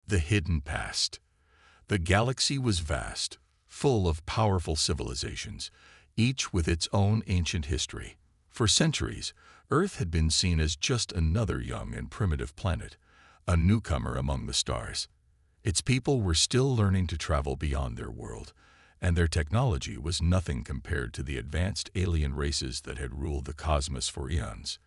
The hidden past. The galaxy was vast, full of powerful civilizations, each with its own ancient history. For centuries, Earth had been seen as just another young and primitive planet, a newcomer among the stars. Its people were still learning to travel beyond their world, and their technology was nothing compared to the advanced alien races that had ruled the cosmos for eons.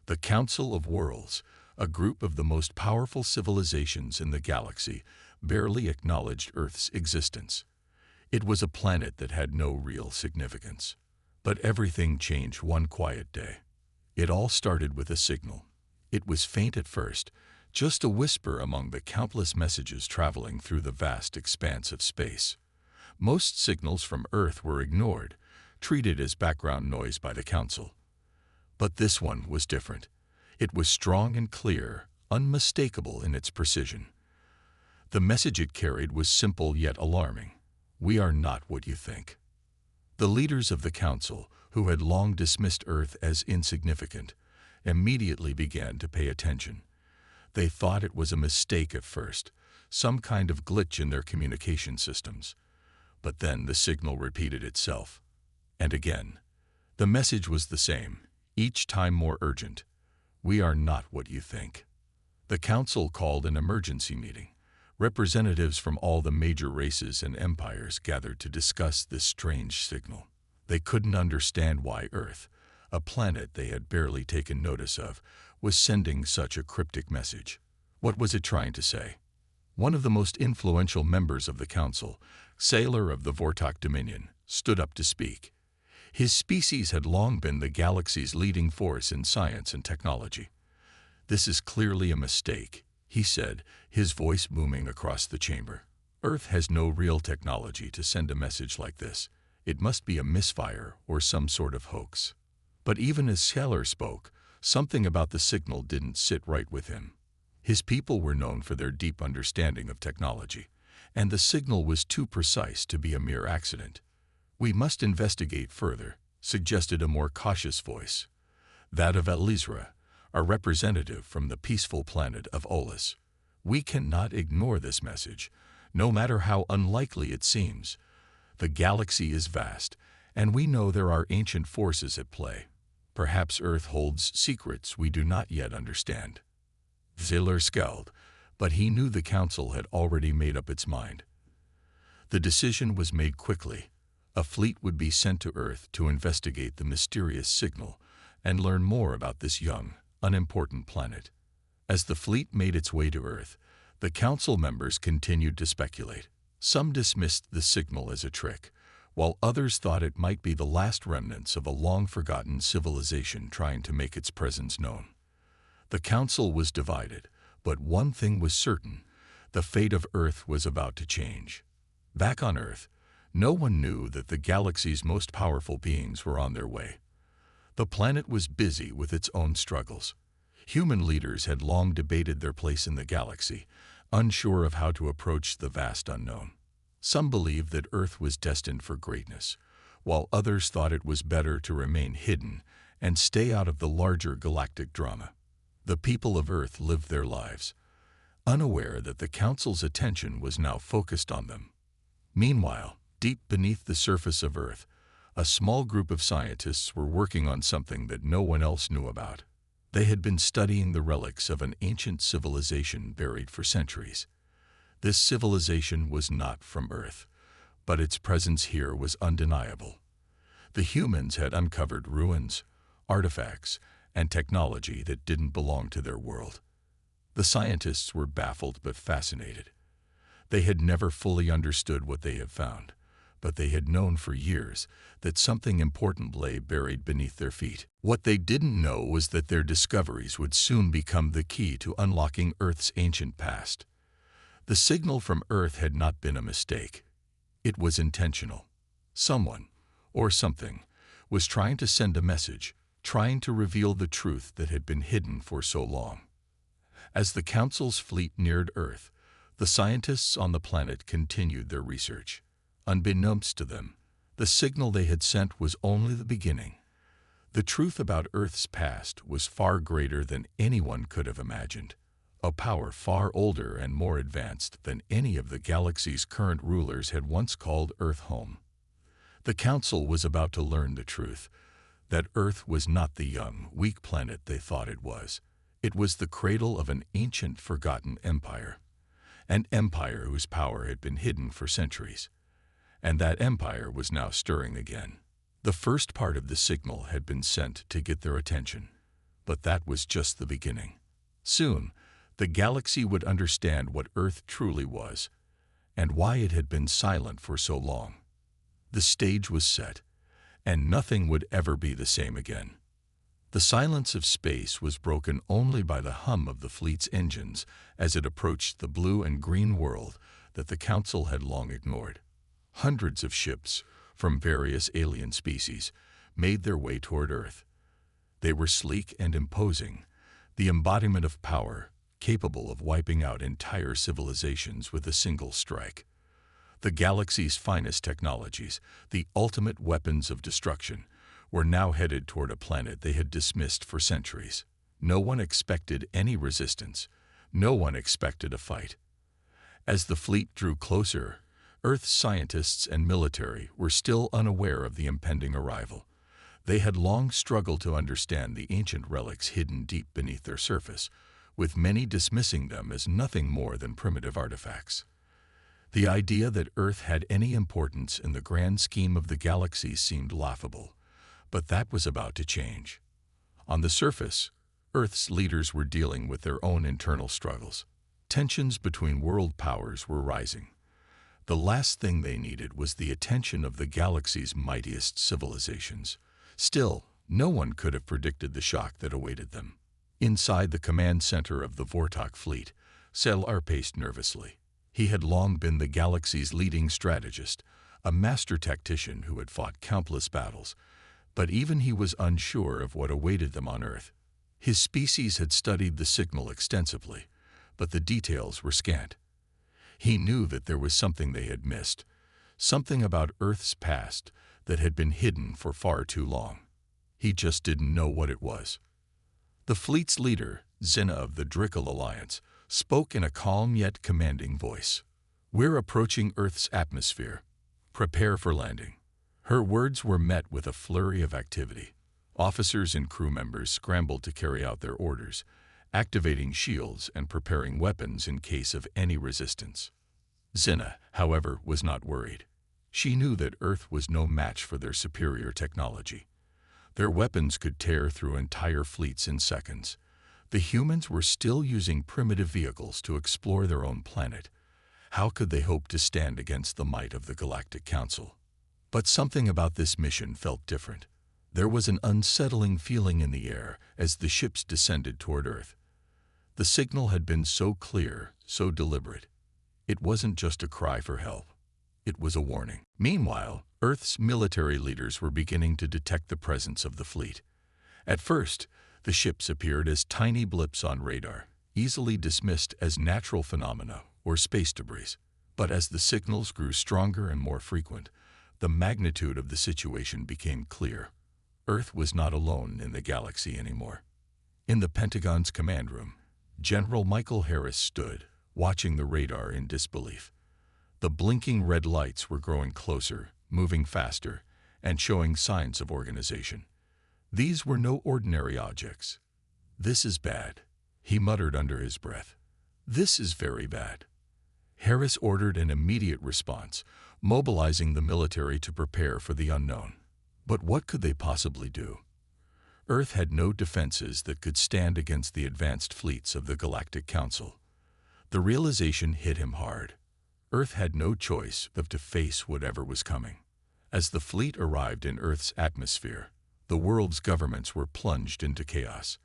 The Council of Worlds, a group of the most powerful civilizations in the galaxy, barely acknowledged Earth's existence. It was a planet that had no real significance. But everything changed one quiet day. It all started with a signal. It was faint at first, just a whisper among the countless messages traveling through the vast expanse of space. Most signals from Earth were ignored, treated as background noise by the Council. But this one was different. It was strong and clear, unmistakable in its precision. The message it carried was simple yet alarming. We are not what you think. The leaders of the Council, who had long dismissed Earth as insignificant, immediately began to pay attention. They thought it was a mistake at first, some kind of glitch in their communication systems. But then the signal repeated itself. And again. The message was the same, each time more urgent. We are not what you think. The Council called an emergency meeting. Representatives from all the major races and empires gathered to discuss this strange signal. They couldn't understand why Earth, a planet they had barely taken notice of, was sending such a cryptic message. What was it trying to say? One of the most influential members of the Council, Sailor of the Vortok Dominion, stood up to speak. His species had long been the galaxy's leading force in science and technology. This is clearly a mistake, he said, his voice booming across the chamber. Earth has no real technology to send a message like this. It must be a misfire or some sort of hoax. But even as Sailor spoke, something about the signal didn't sit right with him. His people were known for their deep understanding of technology, and the signal was too precise to be a mere accident. We must investigate further, suggested a more cautious voice. That of Elisra, a representative from the peaceful planet of Olus. We cannot ignore this message, no matter how unlikely it seems. The galaxy is vast, and we know there are ancient forces at play. Perhaps Earth holds secrets we do not yet understand. Sailor scowled, but he knew the Council had already made up its mind. The decision was made quickly. A fleet would be sent to Earth to investigate the mysterious signal and learn more about this young, unimportant planet. As the fleet made its way to Earth, the Council members continued to speculate. Some dismissed the signal as a trick, while others thought it might be the last remnants of a long-forgotten civilization trying to make its presence known. The Council was divided, but one thing was certain: the fate of Earth was about to change. Back on Earth, no one knew that the galaxy's most powerful beings were on their way. The planet was busy with its own struggles. Human leaders had long debated their place in the galaxy, unsure of how to approach the vast unknown. Some believed that Earth was destined for greatness, while others thought it was better to remain hidden and stay out of the larger galactic drama. The people of Earth lived their lives, unaware that the Council's attention was now focused on them. Meanwhile, deep beneath the surface of Earth, a small group of scientists were working on something that no one else knew about. They had been studying the relics of an ancient civilization buried for centuries. This civilization was not from Earth, but its presence here was undeniable. The humans had uncovered ruins, artifacts, and technology that didn't belong to their world. The scientists were baffled but fascinated. They had never fully understood what they had found, but they had known for years that something important lay buried beneath their feet. What they didn't know was that their discoveries would soon become the key to unlocking Earth's ancient past. The signal from Earth had not been a mistake. It was intentional. Someone, or something, was trying to send a message, trying to reveal the truth that had been hidden for so long. As the Council's fleet neared Earth, the scientists on the planet continued their research. Unbeknownst to them, the signal they had sent was only the beginning. The truth about Earth's past was far greater than anyone could have imagined. a power far older and more advanced than any of the galaxy's current rulers had once called Earth home. The Council was about to learn the truth, that Earth was not the young, weak planet they thought it was. It was the cradle of an ancient, forgotten empire. An empire whose power had been hidden for centuries. And that empire was now stirring again. The first part of the signal had been sent to get their attention, but that was just the beginning. Soon, the galaxy would understand what Earth truly was, and why it had been silent for so long. The stage was set, and nothing would ever be the same again. The silence of space was broken only by the hum of the fleet's engines as it approached the blue and green world that the Council had long ignored. Hundreds of ships, from various alien species, made their way toward Earth. They were sleek and imposing, the embodiment of power, capable of wiping out entire civilizations with a single strike. The galaxy's finest technologies, the ultimate weapons of destruction, were now headed toward a planet they had dismissed for centuries. No one expected any resistance. No one expected a fight. As the fleet drew closer, Earth's scientists and military were still unaware of the impending arrival. They had long struggled to understand the ancient relics hidden deep beneath their surface, with many dismissing them as nothing more than primitive artifacts. The idea that Earth had any importance in the grand scheme of the galaxy seemed laughable, but that was about to change. On the surface, Earth's leaders were dealing with their own internal struggles. Tensions between world powers were rising. The last thing they needed was the attention of the galaxy's mightiest civilizations. Still, no one could have predicted the shock that awaited them. Inside the command center of the Vortok fleet, Selar paced nervously. He had long been the galaxy's leading strategist, a master tactician who had fought countless battles, but even he was unsure of what awaited them on Earth. His species had studied the signal extensively, but the details were scant. He knew that there was something they had missed, something about Earth's past that had been hidden for far too long. He just didn't know what it was. The fleet's leader, Zina of the Drickle Alliance, spoke in a calm yet commanding voice. "We're approaching Earth's atmosphere. Prepare for landing." Her words were met with a flurry of activity. Officers and crew members scrambled to carry out their orders, activating shields and preparing weapons in case of any resistance. Zina, however, was not worried. She knew that Earth was no match for their superior technology. Their weapons could tear through entire fleets in seconds. The humans were still using primitive vehicles to explore their own planet. How could they hope to stand against the might of the Galactic Council? But something about this mission felt different. There was an unsettling feeling in the air as the ships descended toward Earth. The signal had been so clear, so deliberate. It wasn't just a cry for help. It was a warning. Meanwhile, Earth's military leaders were beginning to detect the presence of the fleet. At first, the ships appeared as tiny blips on radar, easily dismissed as natural phenomena or space debris. But as the signals grew stronger and more frequent, the magnitude of the situation became clear. Earth was not alone in the galaxy anymore. In the Pentagon's command room, General Michael Harris stood, watching the radar in disbelief. The blinking red lights were growing closer, moving faster, and showing signs of organization. These were no ordinary objects. "This is bad," he muttered under his breath. "This is very bad." Harris ordered an immediate response, mobilizing the military to prepare for the unknown. But what could they possibly do? Earth had no defenses that could stand against the advanced fleets of the Galactic Council. The realization hit him hard. Earth had no choice but to face whatever was coming. As the fleet arrived in Earth's atmosphere, the world's governments were plunged into chaos.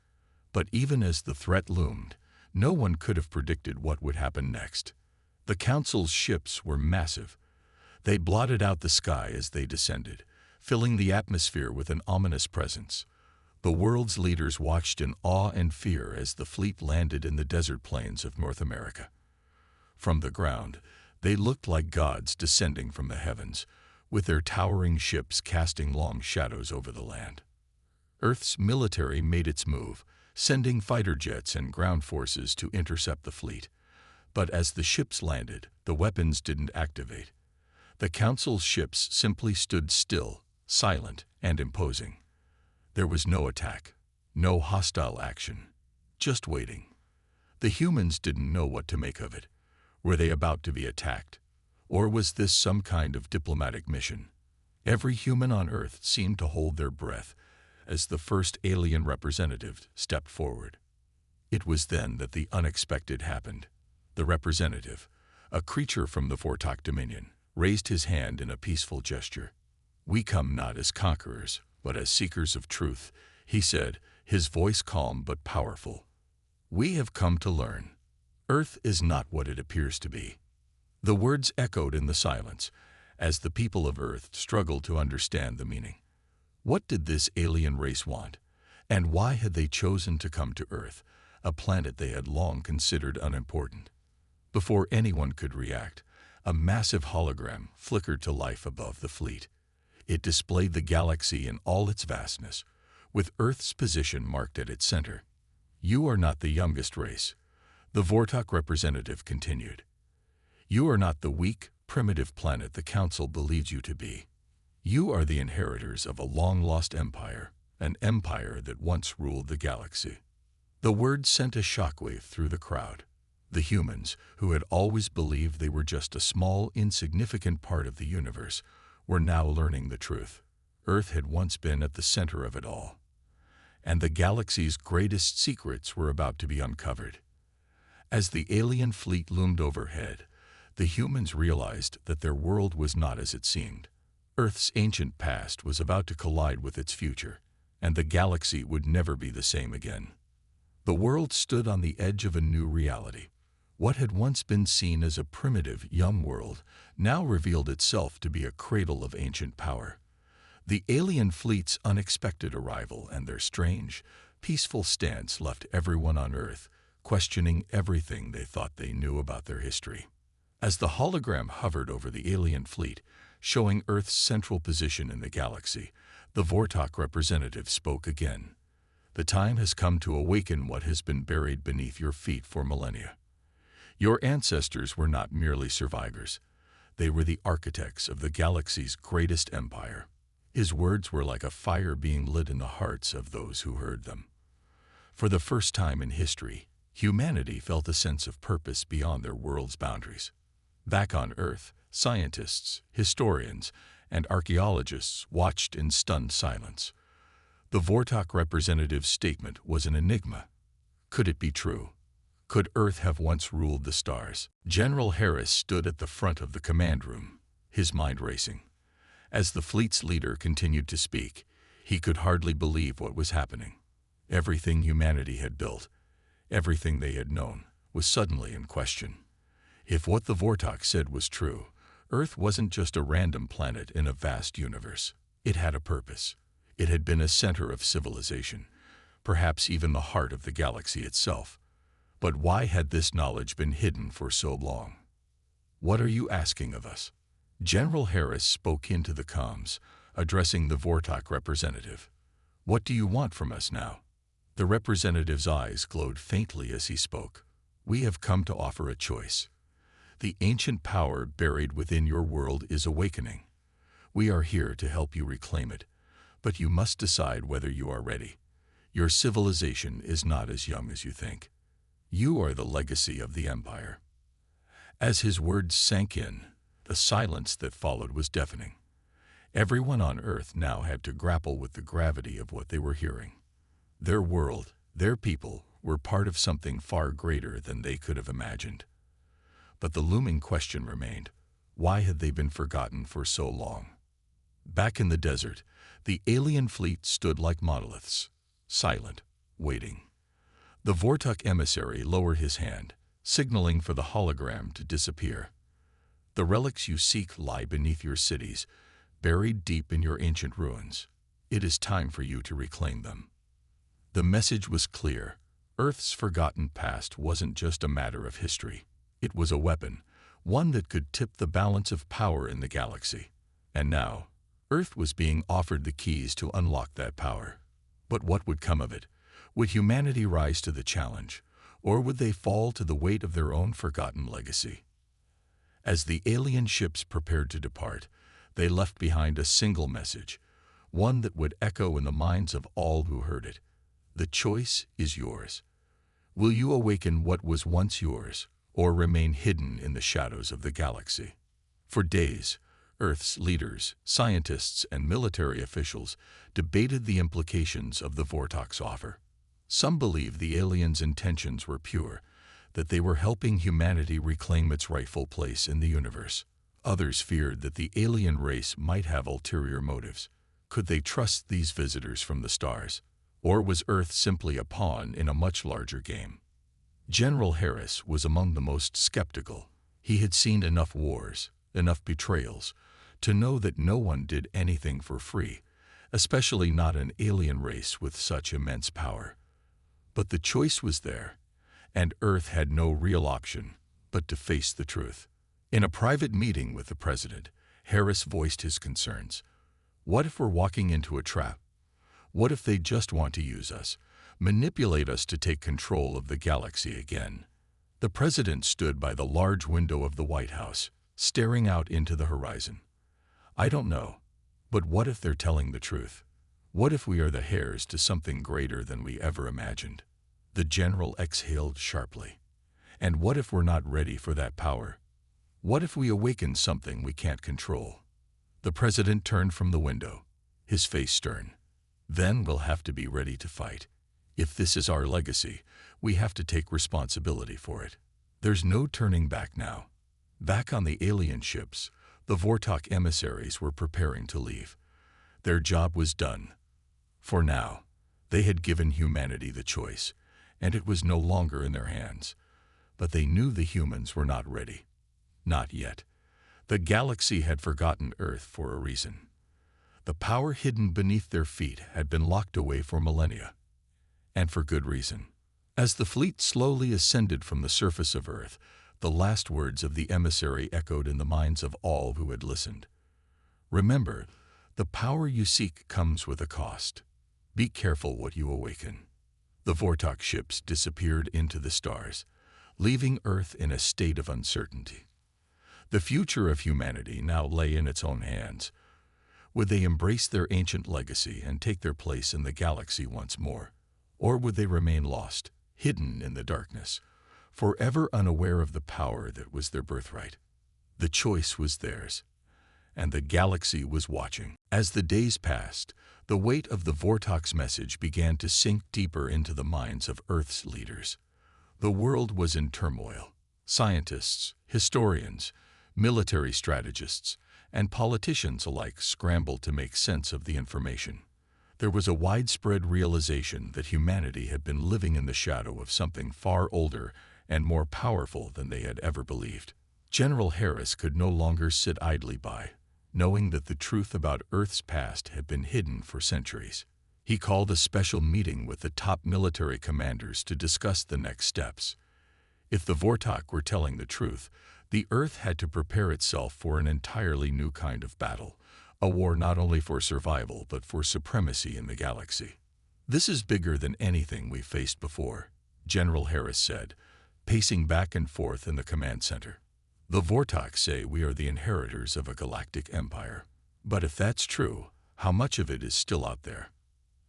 But even as the threat loomed, no one could have predicted what would happen next. The Council's ships were massive. They blotted out the sky as they descended, filling the atmosphere with an ominous presence. The world's leaders watched in awe and fear as the fleet landed in the desert plains of North America. From the ground, they looked like gods descending from the heavens, with their towering ships casting long shadows over the land. Earth's military made its move, sending fighter jets and ground forces to intercept the fleet. But as the ships landed, the weapons didn't activate. The Council's ships simply stood still, silent and imposing. There was no attack, no hostile action, just waiting. The humans didn't know what to make of it. Were they about to be attacked? Or was this some kind of diplomatic mission? Every human on Earth seemed to hold their breath as the first alien representative stepped forward. It was then that the unexpected happened. The representative, a creature from the Vortok Dominion, raised his hand in a peaceful gesture. "We come not as conquerors, but as seekers of truth," he said, his voice calm but powerful. "We have come to learn. Earth is not what it appears to be." The words echoed in the silence as the people of Earth struggled to understand the meaning. What did this alien race want? And why had they chosen to come to Earth, a planet they had long considered unimportant? Before anyone could react, a massive hologram flickered to life above the fleet. It displayed the galaxy in all its vastness, with Earth's position marked at its center. "You are not the youngest race," the Vortok representative continued. "You are not the weak, primitive planet the Council believes you to be. You are the inheritors of a long-lost empire, an empire that once ruled the galaxy." The words sent a shockwave through the crowd. The humans, who had always believed they were just a small, insignificant part of the universe, were now learning the truth. Earth had once been at the center of it all, and the galaxy's greatest secrets were about to be uncovered. As the alien fleet loomed overhead, the humans realized that their world was not as it seemed. Earth's ancient past was about to collide with its future, and the galaxy would never be the same again. The world stood on the edge of a new reality. What had once been seen as a primitive, young world now revealed itself to be a cradle of ancient power. The alien fleet's unexpected arrival and their strange, peaceful stance left everyone on Earth questioning everything they thought they knew about their history. As the hologram hovered over the alien fleet, showing Earth's central position in the galaxy, the Vortok representative spoke again. "The time has come to awaken what has been buried beneath your feet for millennia. Your ancestors were not merely survivors. They were the architects of the galaxy's greatest empire." His words were like a fire being lit in the hearts of those who heard them. For the first time in history, humanity felt a sense of purpose beyond their world's boundaries. Back on Earth, scientists, historians, and archaeologists watched in stunned silence. The Vortok representative's statement was an enigma. Could it be true? Could Earth have once ruled the stars? General Harris stood at the front of the command room, his mind racing. As the fleet's leader continued to speak, he could hardly believe what was happening. Everything humanity had built, everything they had known, was suddenly in question. If what the Vortok said was true, Earth wasn't just a random planet in a vast universe. It had a purpose. It had been a center of civilization, perhaps even the heart of the galaxy itself. But why had this knowledge been hidden for so long? "What are you asking of us?" General Harris spoke into the comms, addressing the Vortok representative. "What do you want from us now?" The representative's eyes glowed faintly as he spoke. "We have come to offer a choice. The ancient power buried within your world is awakening. We are here to help you reclaim it, but you must decide whether you are ready. Your civilization is not as young as you think. You are the legacy of the empire." As his words sank in, the silence that followed was deafening. Everyone on Earth now had to grapple with the gravity of what they were hearing. Their world, their people, were part of something far greater than they could have imagined. But the looming question remained: why had they been forgotten for so long? Back in the desert, the alien fleet stood like monoliths, silent, waiting. The Vortok emissary lowered his hand, signaling for the hologram to disappear. "The relics you seek lie beneath your cities, buried deep in your ancient ruins. It is time for you to reclaim them." The message was clear. Earth's forgotten past wasn't just a matter of history. It was a weapon, one that could tip the balance of power in the galaxy. And now, Earth was being offered the keys to unlock that power. But what would come of it? Would humanity rise to the challenge, or would they fall to the weight of their own forgotten legacy? As the alien ships prepared to depart, they left behind a single message, one that would echo in the minds of all who heard it. The choice is yours. Will you awaken what was once yours, or remain hidden in the shadows of the galaxy? For days, Earth's leaders, scientists, and military officials debated the implications of the Vortok's offer. Some believed the aliens' intentions were pure, that they were helping humanity reclaim its rightful place in the universe. Others feared that the alien race might have ulterior motives. Could they trust these visitors from the stars? Or was Earth simply a pawn in a much larger game? General Harris was among the most skeptical. He had seen enough wars, enough betrayals, to know that no one did anything for free, especially not an alien race with such immense power. But the choice was there, and Earth had no real option but to face the truth. In a private meeting with the president, Harris voiced his concerns. What if we're walking into a trap? What if they just want to use us, manipulate us to take control of the galaxy again? The president stood by the large window of the White House, staring out into the horizon. I don't know, but what if they're telling the truth? What if we are the heirs to something greater than we ever imagined? The general exhaled sharply. And what if we're not ready for that power? What if we awaken something we can't control? The president turned from the window, his face stern. Then we'll have to be ready to fight. If this is our legacy, we have to take responsibility for it. There's no turning back now. Back on the alien ships, the Vortok emissaries were preparing to leave. Their job was done. For now, they had given humanity the choice, and it was no longer in their hands. But they knew the humans were not ready. Not yet. The galaxy had forgotten Earth for a reason. The power hidden beneath their feet had been locked away for millennia. And for good reason. As the fleet slowly ascended from the surface of Earth, the last words of the emissary echoed in the minds of all who had listened. Remember, the power you seek comes with a cost. Be careful what you awaken. The Vortok ships disappeared into the stars, leaving Earth in a state of uncertainty. The future of humanity now lay in its own hands. Would they embrace their ancient legacy and take their place in the galaxy once more? Or would they remain lost, hidden in the darkness, forever unaware of the power that was their birthright? The choice was theirs, and the galaxy was watching. As the days passed, the weight of the Vortok's message began to sink deeper into the minds of Earth's leaders. The world was in turmoil. Scientists, historians, military strategists, and politicians alike scrambled to make sense of the information. There was a widespread realization that humanity had been living in the shadow of something far older and more powerful than they had ever believed. General Harris could no longer sit idly by, knowing that the truth about Earth's past had been hidden for centuries. He called a special meeting with the top military commanders to discuss the next steps. If the Vortok were telling the truth, the Earth had to prepare itself for an entirely new kind of battle, a war not only for survival but for supremacy in the galaxy. This is bigger than anything we've faced before, General Harris said, pacing back and forth in the command center. The Vortok say we are the inheritors of a galactic empire. But if that's true, how much of it is still out there?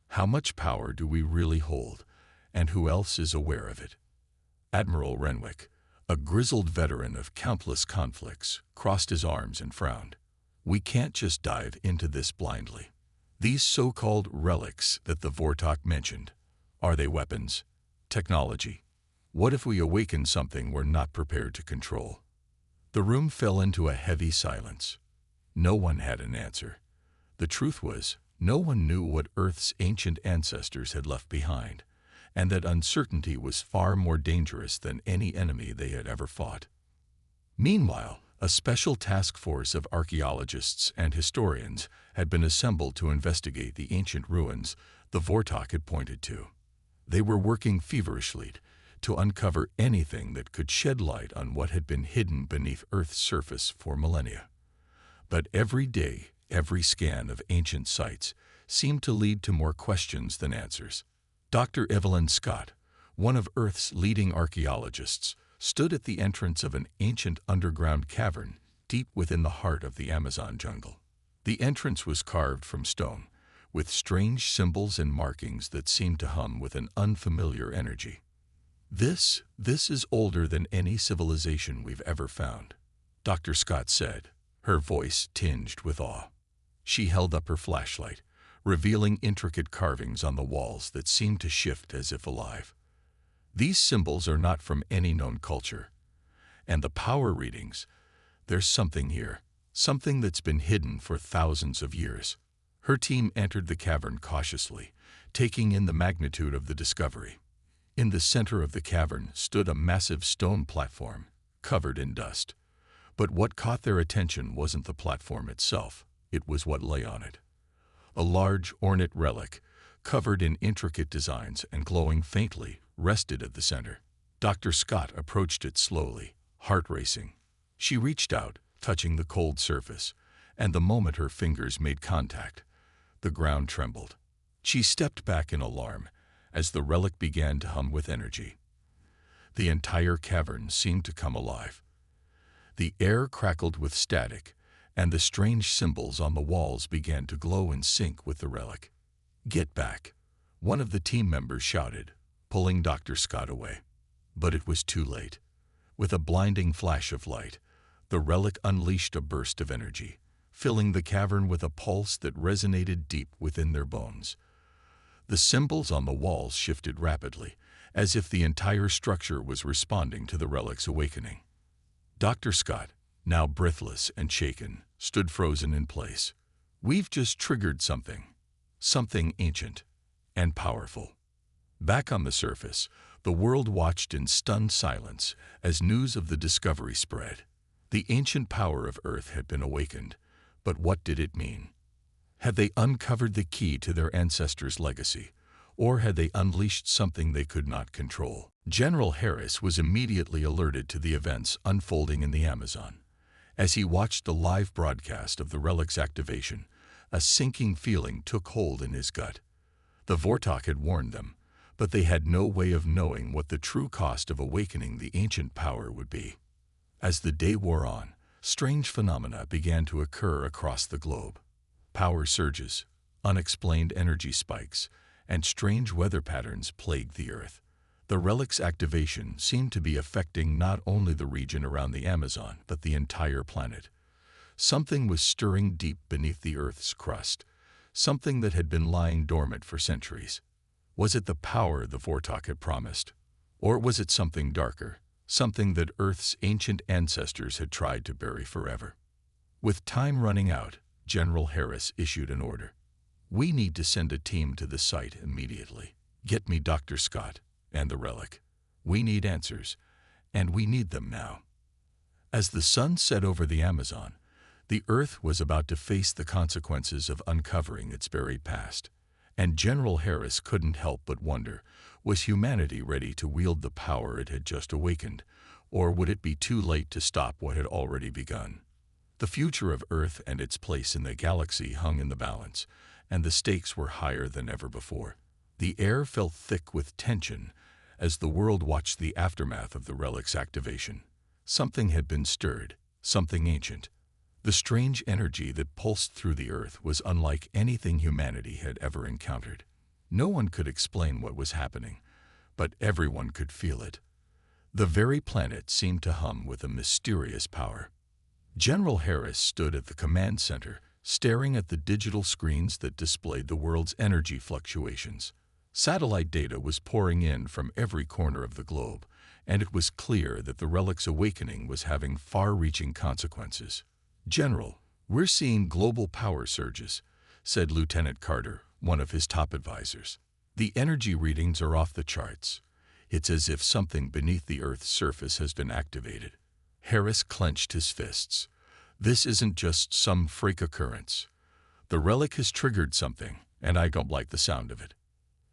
How much power do we really hold, and who else is aware of it? Admiral Renwick, a grizzled veteran of countless conflicts, crossed his arms and frowned. We can't just dive into this blindly. These so-called relics that the Vortok mentioned, are they weapons? Technology? What if we awaken something we're not prepared to control? The room fell into a heavy silence. No one had an answer. The truth was, no one knew what Earth's ancient ancestors had left behind, and that uncertainty was far more dangerous than any enemy they had ever fought. Meanwhile, a special task force of archaeologists and historians had been assembled to investigate the ancient ruins the Vortok had pointed to. They were working feverishly to uncover anything that could shed light on what had been hidden beneath Earth's surface for millennia. But every day, every scan of ancient sites seemed to lead to more questions than answers. Dr. Evelyn Scott, one of Earth's leading archaeologists, stood at the entrance of an ancient underground cavern deep within the heart of the Amazon jungle. The entrance was carved from stone, with strange symbols and markings that seemed to hum with an unfamiliar energy. This is older than any civilization we've ever found," Dr. Scott said, her voice tinged with awe. She held up her flashlight, revealing intricate carvings on the walls that seemed to shift as if alive. "These symbols are not from any known culture. And the power readings, there's something here, something that's been hidden for thousands of years." Her team entered the cavern cautiously, taking in the magnitude of the discovery. In the center of the cavern stood a massive stone platform, covered in dust. But what caught their attention wasn't the platform itself, it was what lay on it. A large, ornate relic, covered in intricate designs and glowing faintly, rested at the center. Dr. Scott approached it slowly, heart racing. She reached out, touching the cold surface, and the moment her fingers made contact, the ground trembled. She stepped back in alarm as the relic began to hum with energy. The entire cavern seemed to come alive. The air crackled with static, and the strange symbols on the walls began to glow in sync with the relic. "Get back," one of the team members shouted, pulling Dr. Scott away. But it was too late. With a blinding flash of light, the relic unleashed a burst of energy, filling the cavern with a pulse that resonated deep within their bones. The symbols on the walls shifted rapidly, as if the entire structure was responding to the relic's awakening. Dr. Scott, now breathless and shaken, stood frozen in place. "We've just triggered something ancient and powerful." Back on the surface, the world watched in stunned silence as news of the discovery spread. The ancient power of Earth had been awakened, but what did it mean? Had they uncovered the key to their ancestors' legacy, or had they unleashed something they could not control? General Harris was immediately alerted to the events unfolding in the Amazon. As he watched the live broadcast of the relic's activation, a sinking feeling took hold in his gut. The Vortok had warned them, but they had no way of knowing what the true cost of awakening the ancient power would be. As the day wore on, strange phenomena began to occur across the globe. Power surges, unexplained energy spikes, and strange weather patterns plagued the Earth. The relic's activation seemed to be affecting not only the region around the Amazon, but the entire planet. Something was stirring deep beneath the Earth's crust, something that had been lying dormant for centuries. Was it the power the Vortok had promised? Or was it something darker, something that Earth's ancient ancestors had tried to bury forever? With time running out, General Harris issued an order. "We need to send a team to the site immediately. Get me Dr. Scott and the relic. We need answers, and we need them now." As the sun set over the Amazon, the Earth was about to face the consequences of uncovering its buried past. And General Harris couldn't help but wonder, was humanity ready to wield the power it had just awakened, or would it be too late to stop what had already begun? The future of Earth and its place in the galaxy hung in the balance, and the stakes were higher than ever before. The air felt thick with tension as the world watched the aftermath of the relic's activation. Something had been stirred, something ancient. The strange energy that pulsed through the Earth was unlike anything humanity had ever encountered. No one could explain what was happening, but everyone could feel it. The very planet seemed to hum with a mysterious power. General Harris stood at the command center, staring at the digital screens that displayed the world's energy fluctuations. Satellite data was pouring in from every corner of the globe, and it was clear that the relic's awakening was having far-reaching consequences. "General, we're seeing global power surges," said Lieutenant Carter, one of his top advisors. "The energy readings are off the charts. It's as if something beneath the Earth's surface has been activated." Harris clenched his fists. "This isn't just some freak occurrence. The relic has triggered something, and I don't like the sound of it."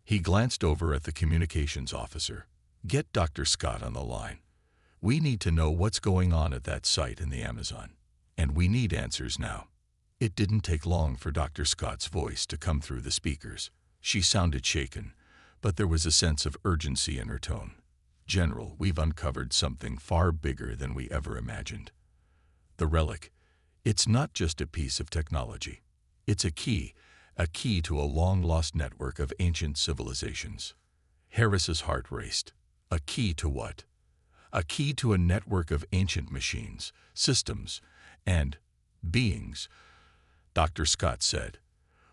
He glanced over at the communications officer. "Get Dr. Scott on the line. We need to know what's going on at that site in the Amazon, and we need answers now." It didn't take long for Dr. Scott's voice to come through the speakers. She sounded shaken, but there was a sense of urgency in her tone. "General, we've uncovered something far bigger than we ever imagined. The relic, it's not just a piece of technology. It's a key to a long-lost network of ancient civilizations." Harris's heart raced. A key to what? A key to a network of ancient machines, systems, and beings. Dr. Scott said,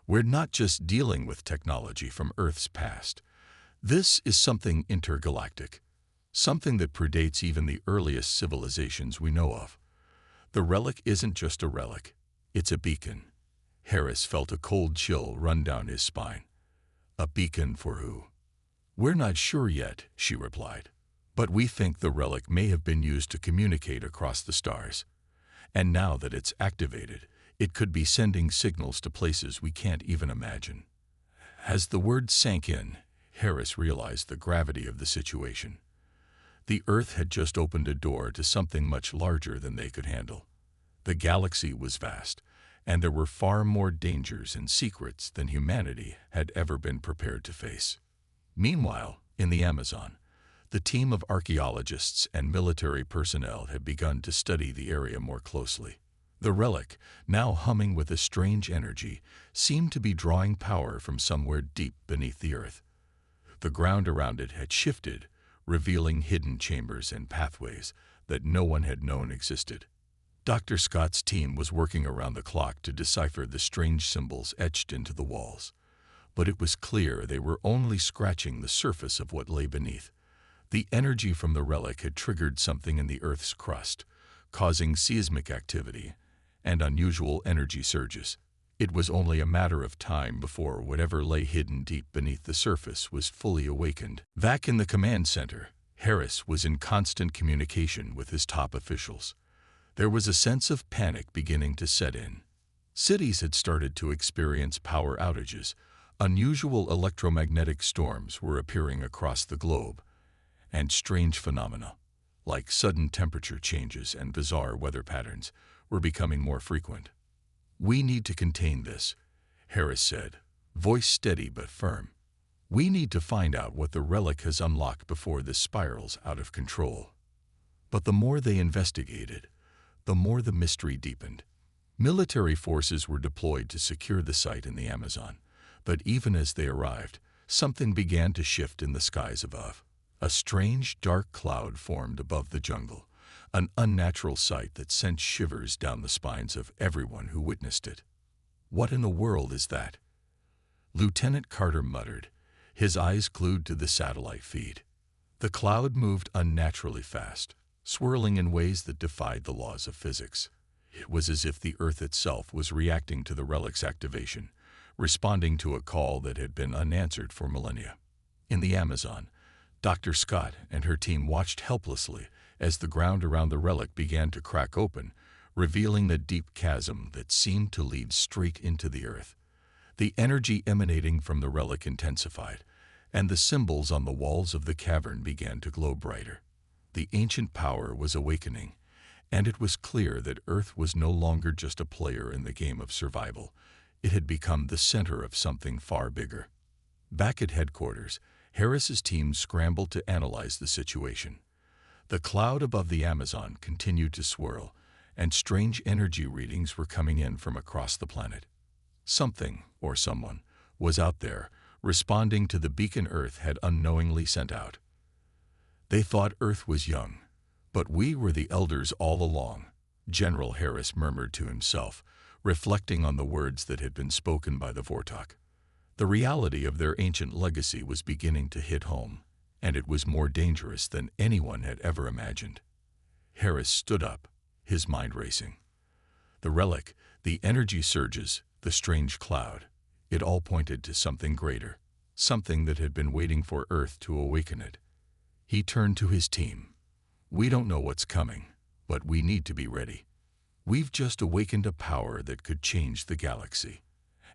"We're not just dealing with technology from Earth's past. This is something intergalactic, something that predates even the earliest civilizations we know of. The relic isn't just a relic, it's a beacon." Harris felt a cold chill run down his spine. "A beacon for who?" "We're not sure yet," she replied. "But we think the relic may have been used to communicate across the stars. And now that it's activated, it could be sending signals to places we can't even imagine." As the words sank in, Harris realized the gravity of the situation. The Earth had just opened a door to something much larger than they could handle. The galaxy was vast, and there were far more dangers and secrets than humanity had ever been prepared to face. Meanwhile, in the Amazon, the team of archaeologists and military personnel had begun to study the area more closely. The relic, now humming with a strange energy, seemed to be drawing power from somewhere deep beneath the Earth. The ground around it had shifted, revealing hidden chambers and pathways that no one had known existed. Dr. Scott's team was working around the clock to decipher the strange symbols etched into the walls. But it was clear they were only scratching the surface of what lay beneath. The energy from the relic had triggered something in the Earth's crust, causing seismic activity and unusual energy surges. It was only a matter of time before whatever lay hidden deep beneath the surface was fully awakened. Back in the command center, Harris was in constant communication with his top officials. There was a sense of panic beginning to set in. Cities had started to experience power outages. Unusual electromagnetic storms were appearing across the globe, and strange phenomena, like sudden temperature changes and bizarre weather patterns, were becoming more frequent. "We need to contain this," Harris said, voice steady but firm. "We need to find out what the relic has unlocked before this spirals out of control." But the more they investigated, the more the mystery deepened. Military forces were deployed to secure the site in the Amazon, but even as they arrived, something began to shift in the skies above. A strange, dark cloud formed above the jungle, an unnatural sight that sent shivers down the spines of everyone who witnessed it. "What in the world is that?" Lieutenant Carter muttered, his eyes glued to the satellite feed. The cloud moved unnaturally fast, swirling in ways that defied the laws of physics. It was as if the Earth itself was reacting to the relic's activation, responding to a call that had been unanswered for millennia. In the Amazon, Dr. Scott and her team watched helplessly as the ground around the relic began to crack open, revealing the deep chasm that seemed to lead straight into the Earth. The energy emanating from the relic intensified, and the symbols on the walls of the cavern began to glow brighter. The ancient power was awakening, and it was clear that Earth was no longer just a player in the game of survival. It had become the center of something far bigger. Back at headquarters, Harris's team scrambled to analyze the situation. The cloud above the Amazon continued to swirl, and strange energy readings were coming in from across the planet. Something, or someone, was out there, responding to the beacon Earth had unknowingly sent out. "They thought Earth was young, but we were the elders all along," General Harris murmured to himself, reflecting on the words that had been spoken by the Vortok. The reality of their ancient legacy was beginning to hit home, and it was more dangerous than anyone had ever imagined. Harris stood up, his mind racing. The relic, the energy surges, the strange cloud, it all pointed to something greater, something that had been waiting for Earth to awaken it. He turned to his team. "We don't know what's coming, but we need to be ready. We've just awakened a power that could change the galaxy,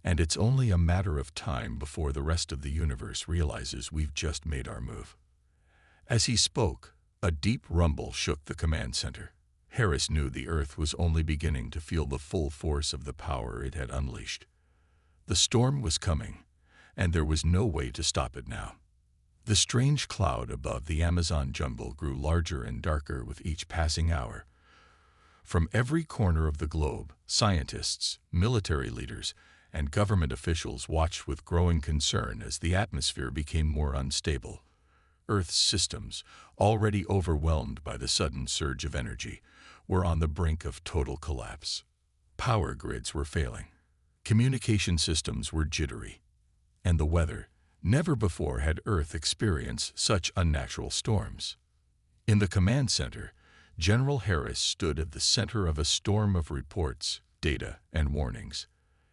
and it's only a matter of time before the rest of the universe realizes we've just made our move." As he spoke, a deep rumble shook the command center. Harris knew the Earth was only beginning to feel the full force of the power it had unleashed. The storm was coming, and there was no way to stop it now. The strange cloud above the Amazon jungle grew larger and darker with each passing hour. From every corner of the globe, scientists, military leaders, and government officials watched with growing concern as the atmosphere became more unstable. Earth's systems, already overwhelmed by the sudden surge of energy, were on the brink of total collapse. Power grids were failing. Communication systems were jittery. And the weather, never before had Earth experienced such unnatural storms. In the command center, General Harris stood at the center of a storm of reports, data, and warnings.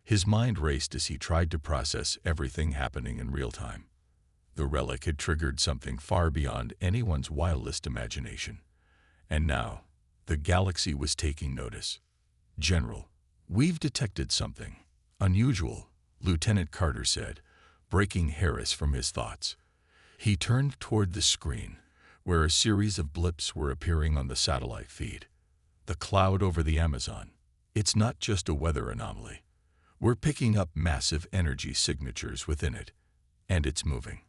His mind raced as he tried to process everything happening in real time. The relic had triggered something far beyond anyone's wildest imagination. And now, the galaxy was taking notice. "General, we've detected something unusual," Lieutenant Carter said, breaking Harris from his thoughts. He turned toward the screen, where a series of blips were appearing on the satellite feed. "The cloud over the Amazon. It's not just a weather anomaly. We're picking up massive energy signatures within it, and it's moving."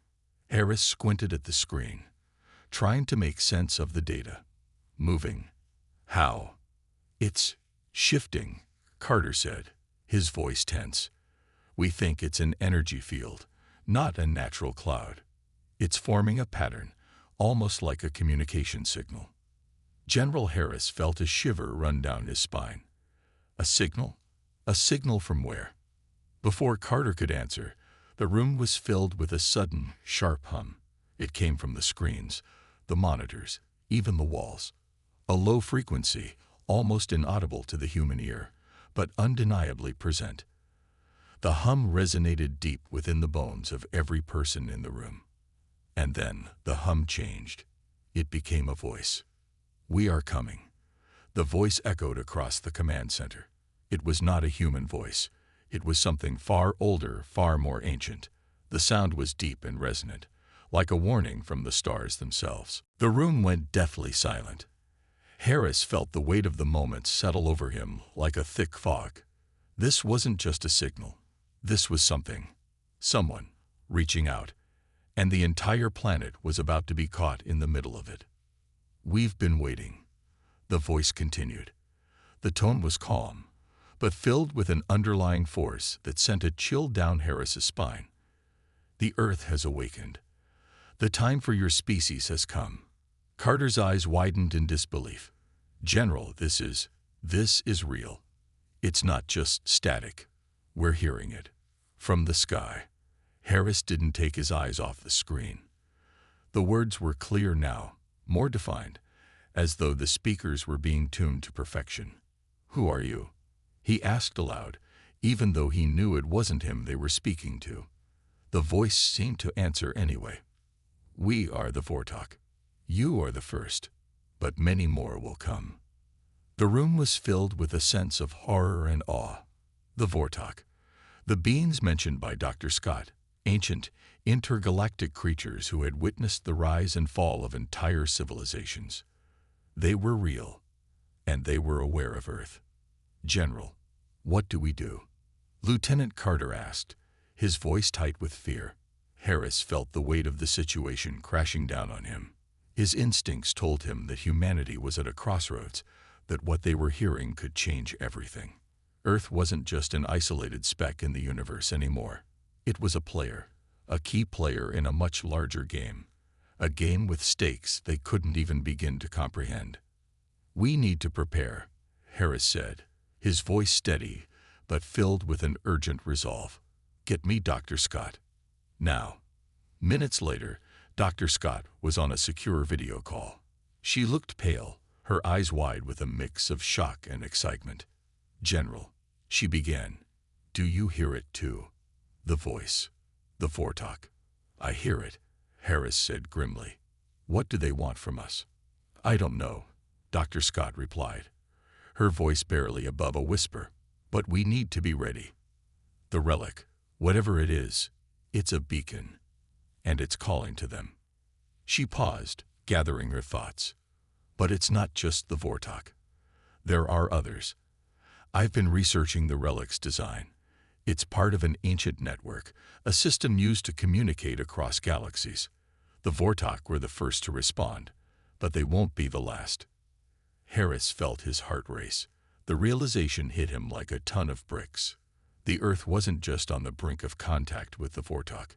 Harris squinted at the screen, trying to make sense of the data. "Moving? How?" "It's shifting," Carter said, his voice tense. "We think it's an energy field, not a natural cloud. It's forming a pattern, almost like a communication signal." General Harris felt a shiver run down his spine. A signal? A signal from where? Before Carter could answer, the room was filled with a sudden, sharp hum. It came from the screens, the monitors, even the walls. A low frequency, almost inaudible to the human ear, but undeniably present. The hum resonated deep within the bones of every person in the room. And then the hum changed. It became a voice. "We are coming." The voice echoed across the command center. It was not a human voice. It was something far older, far more ancient. The sound was deep and resonant, like a warning from the stars themselves. The room went deathly silent. Harris felt the weight of the moment settle over him like a thick fog. This wasn't just a signal. This was someone, reaching out, and the entire planet was about to be caught in the middle of it. "We've been waiting," the voice continued. The tone was calm, but filled with an underlying force that sent a chill down Harris's spine. "The Earth has awakened. The time for your species has come." Carter's eyes widened in disbelief. "General, this is real. It's not just static. We're hearing it. From the sky." Harris didn't take his eyes off the screen. The words were clear now, more defined, as though the speakers were being tuned to perfection. "Who are you?" he asked aloud, even though he knew it wasn't him they were speaking to. The voice seemed to answer anyway. "We are the Vortok. You are the first, but many more will come." The room was filled with a sense of horror and awe. The Vortok, the beings mentioned by Dr. Scott, ancient, intergalactic creatures who had witnessed the rise and fall of entire civilizations. They were real, and they were aware of Earth. "General, what do we do?" Lieutenant Carter asked, his voice tight with fear. Harris felt the weight of the situation crashing down on him. His instincts told him that humanity was at a crossroads, that what they were hearing could change everything. Earth wasn't just an isolated speck in the universe anymore. It was a player, a key player in a much larger game, a game with stakes they couldn't even begin to comprehend. "We need to prepare," Harris said, his voice steady but filled with an urgent resolve. "Get me Dr. Scott. Now." Minutes later, Dr. Scott was on a secure video call. She looked pale, her eyes wide with a mix of shock and excitement. "General," she began, "do you hear it too?" The voice. "The Vortok." "I hear it," Harris said grimly. "What do they want from us?" "I don't know," Dr. Scott replied, her voice barely above a whisper. "But we need to be ready. The relic, whatever it is, it's a beacon, and it's calling to them." She paused, gathering her thoughts. "But it's not just the Vortok. There are others. I've been researching the relic's design. It's part of an ancient network, a system used to communicate across galaxies. The Vortok were the first to respond, but they won't be the last. Harris felt his heart race. The realization hit him like a ton of bricks. The Earth wasn't just on the brink of contact with the Vortok.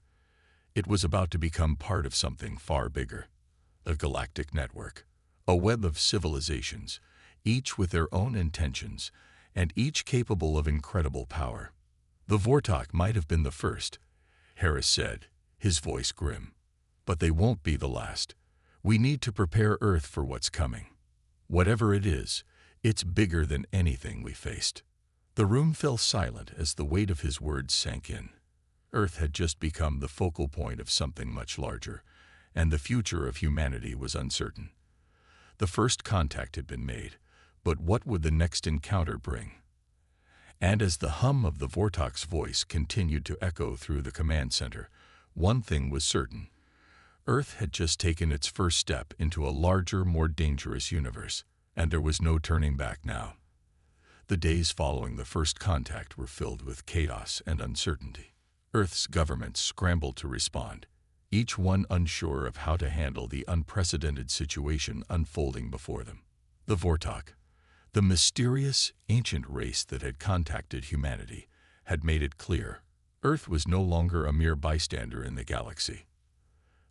It was about to become part of something far bigger. A galactic network. A web of civilizations, each with their own intentions, and each capable of incredible power. The Vortok might have been the first, Harris said, his voice grim. But they won't be the last. We need to prepare Earth for what's coming. Whatever it is, it's bigger than anything we faced. The room fell silent as the weight of his words sank in. Earth had just become the focal point of something much larger, and the future of humanity was uncertain. The first contact had been made, but what would the next encounter bring? And as the hum of the Vortok's voice continued to echo through the command center, one thing was certain. Earth had just taken its first step into a larger, more dangerous universe, and there was no turning back now. The days following the first contact were filled with chaos and uncertainty. Earth's governments scrambled to respond, each one unsure of how to handle the unprecedented situation unfolding before them. The Vortok, the mysterious, ancient race that had contacted humanity, had made it clear Earth was no longer a mere bystander in the galaxy.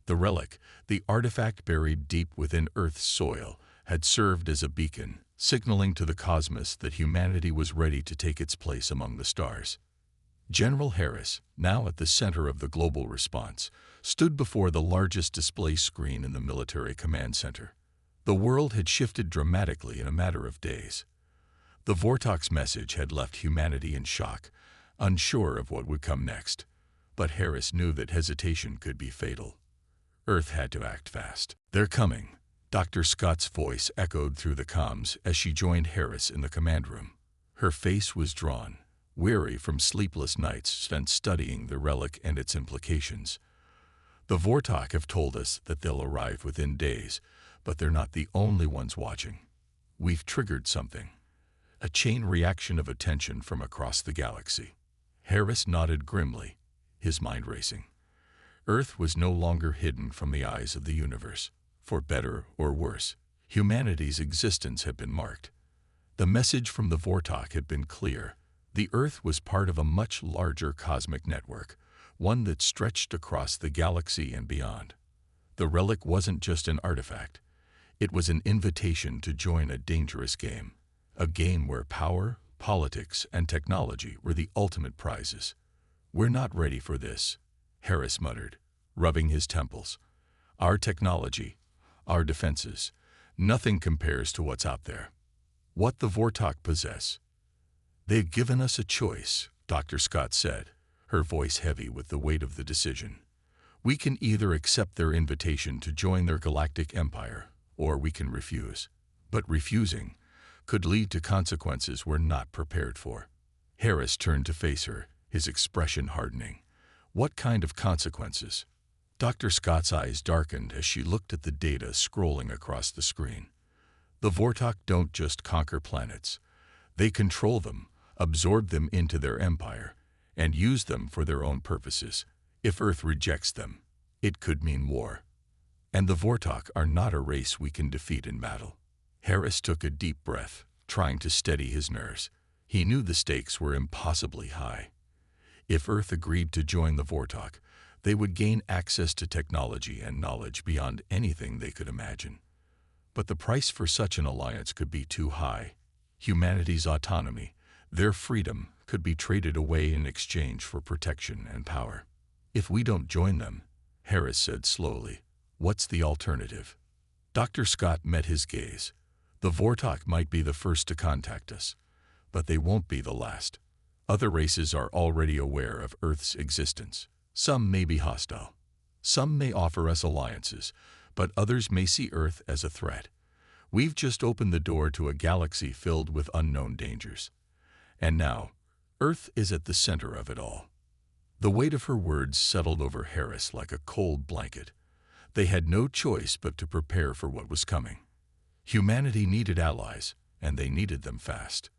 The relic, the artifact buried deep within Earth's soil, had served as a beacon, signaling to the cosmos that humanity was ready to take its place among the stars. General Harris, now at the center of the global response, stood before the largest display screen in the military command center. The world had shifted dramatically in a matter of days. The Vortok's message had left humanity in shock, unsure of what would come next. But Harris knew that hesitation could be fatal. Earth had to act fast. "They're coming," Dr. Scott's voice echoed through the comms as she joined Harris in the command room. Her face was drawn, weary from sleepless nights spent studying the relic and its implications. "The Vortok have told us that they'll arrive within days, but they're not the only ones watching. We've triggered something. A chain reaction of attention from across the galaxy." Harris nodded grimly, his mind racing. Earth was no longer hidden from the eyes of the universe. For better or worse, humanity's existence had been marked. The message from the Vortok had been clear. The Earth was part of a much larger cosmic network, one that stretched across the galaxy and beyond. The relic wasn't just an artifact. It was an invitation to join a dangerous game, a game where power, politics, and technology were the ultimate prizes. "We're not ready for this," Harris muttered, rubbing his temples. "Our technology, our defenses, nothing compares to what's out there. What the Vortok possess." "They've given us a choice," Dr. Scott said, her voice heavy with the weight of the decision. "We can either accept their invitation to join their galactic empire, or we can refuse. But refusing could lead to consequences we're not prepared for." Harris turned to face her, his expression hardening. "What kind of consequences?" Dr. Scott's eyes darkened as she looked at the data scrolling across the screen. "The Vortok don't just conquer planets. They control them, absorb them into their empire, and use them for their own purposes. If Earth rejects them, it could mean war. And the Vortok are not a race we can defeat in battle." Harris took a deep breath, trying to steady his nerves. He knew the stakes were impossibly high. If Earth agreed to join the Vortok, they would gain access to technology and knowledge beyond anything they could imagine. But the price for such an alliance could be too high. Humanity's autonomy, their freedom, could be traded away in exchange for protection and power. "If we don't join them," Harris said slowly, "what's the alternative?" Dr. Scott met his gaze. "The Vortok might be the first to contact us, but they won't be the last. Other races are already aware of Earth's existence. Some may be hostile. Some may offer us alliances, but others may see Earth as a threat. We've just opened the door to a galaxy filled with unknown dangers. And now, Earth is at the center of it all." The weight of her words settled over Harris like a cold blanket. They had no choice but to prepare for what was coming. Humanity needed allies, and they needed them fast.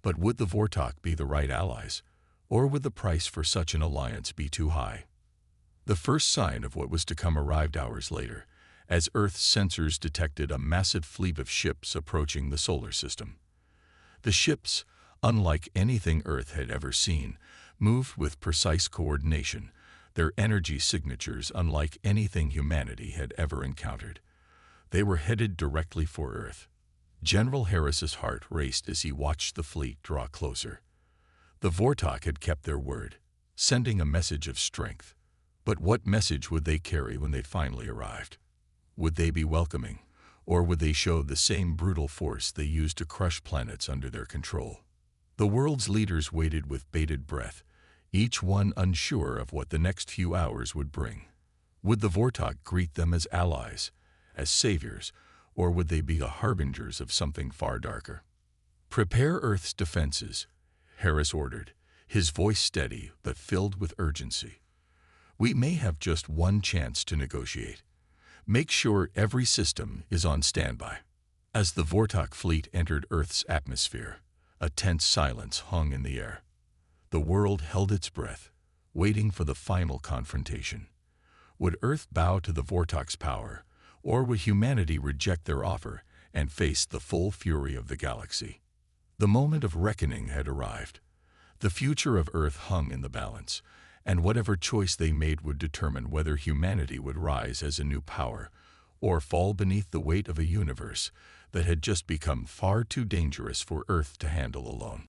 But would the Vortok be the right allies, or would the price for such an alliance be too high? The first sign of what was to come arrived hours later, as Earth's sensors detected a massive fleet of ships approaching the solar system. The ships, unlike anything Earth had ever seen, moved with precise coordination, their energy signatures unlike anything humanity had ever encountered. They were headed directly for Earth. General Harris's heart raced as he watched the fleet draw closer. The Vortok had kept their word, sending a message of strength. But what message would they carry when they finally arrived? Would they be welcoming, or would they show the same brutal force they used to crush planets under their control? The world's leaders waited with bated breath, each one unsure of what the next few hours would bring. Would the Vortok greet them as allies, as saviors, or would they be the harbingers of something far darker? "Prepare Earth's defenses," Harris ordered, his voice steady but filled with urgency. "We may have just one chance to negotiate. Make sure every system is on standby." As the Vortok fleet entered Earth's atmosphere, a tense silence hung in the air. The world held its breath, waiting for the final confrontation. Would Earth bow to the Vortok's power, or would humanity reject their offer and face the full fury of the galaxy? The moment of reckoning had arrived. The future of Earth hung in the balance, and whatever choice they made would determine whether humanity would rise as a new power or fall beneath the weight of a universe that had just become far too dangerous for Earth to handle alone.